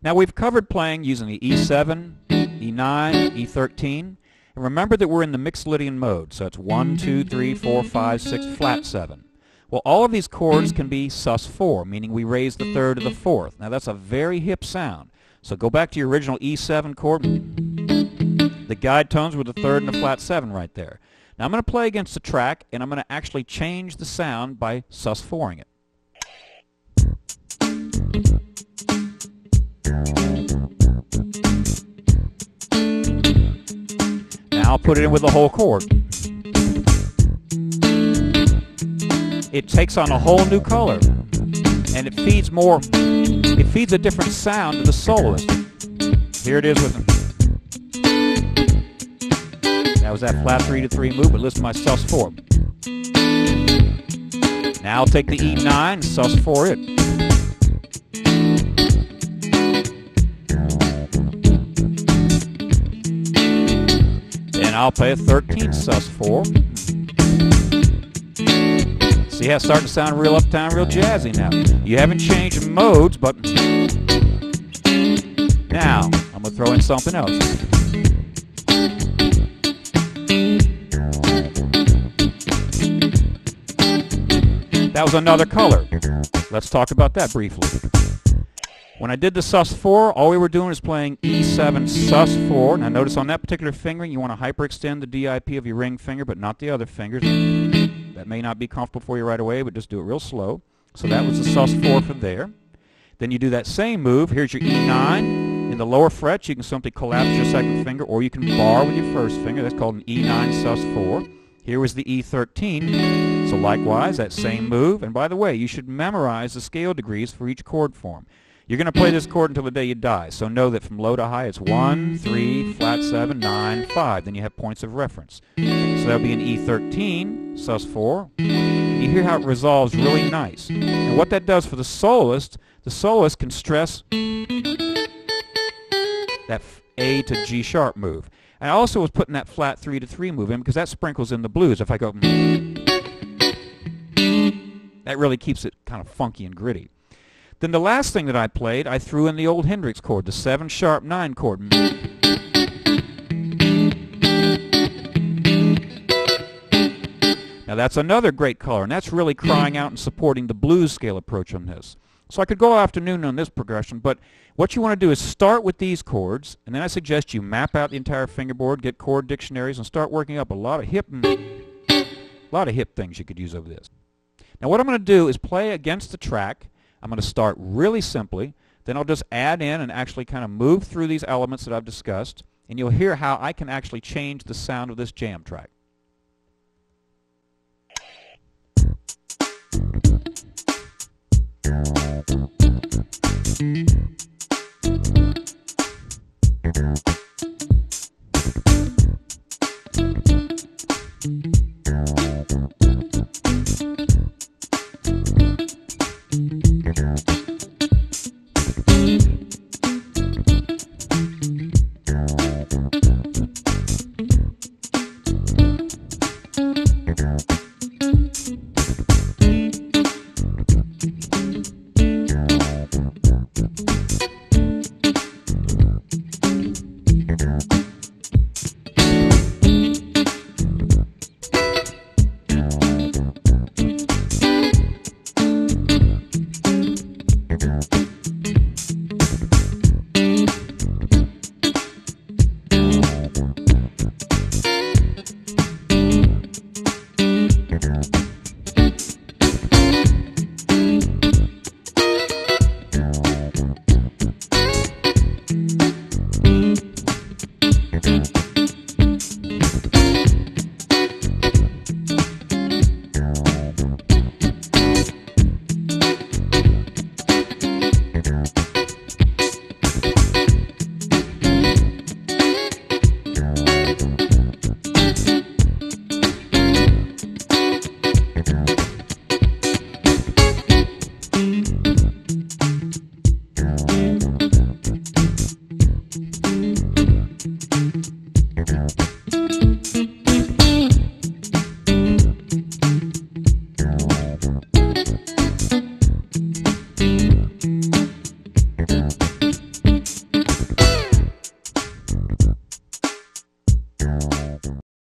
Now we've covered playing using the E7, E9, E13. And remember that we're in the Mixolydian mode, so it's 1, 2, 3, 4, 5, 6, flat 7. Well, all of these chords can be sus4, meaning we raise the third to the fourth. Now that's a very hip sound. So go back to your original E7 chord. The guide tones were the third and the flat 7 right there. Now I'm going to play against the track, and I'm going to actually change the sound by sus4ing it. Now I'll put it in with the whole chord. It takes on a whole new color, and it feeds a different sound to the soloist. Here it is with them. That was that flat 3 to 3 move, but listen to my sus4. Now I'll take the E9, sus4 it. Then I'll play a 13 sus4. See how it's starting to sound real uptown, real jazzy now. You haven't changed modes, but now I'm going to throw in something else. That was another color. Let's talk about that briefly. When I did the sus4, all we were doing is playing E7 sus4. Now notice on that particular fingering, you want to hyperextend the DIP of your ring finger, but not the other fingers. That may not be comfortable for you right away, but just do it real slow. So that was the sus4 for there. Then you do that same move. Here's your E9. In the lower frets, you can simply collapse your second finger, or you can bar with your first finger. That's called an E9 sus4. Here was the E13. So likewise, that same move. And by the way, you should memorize the scale degrees for each chord form. You're going to play this chord until the day you die. So know that from low to high, it's 1, 3, flat 7, 9, 5. Then you have points of reference. So that'll be an E13, sus4. You hear how it resolves really nice. And what that does for the soloist can stress that A to G sharp move. I also was putting that flat 3 to 3 move in because that sprinkles in the blues. If I go, that really keeps it kind of funky and gritty. Then the last thing that I played, I threw in the old Hendrix chord, the 7 sharp 9 chord. Now that's another great color, and that's really crying out and supporting the blues scale approach on this. So I could go afternoon on this progression, but what you want to do is start with these chords, and then I suggest you map out the entire fingerboard, get chord dictionaries, and start working up a lot of hip things you could use over this. Now what I'm going to do is play against the track. I'm going to start really simply, then I'll just add in and actually kind of move through these elements that I've discussed, and you'll hear how I can actually change the sound of this jam track.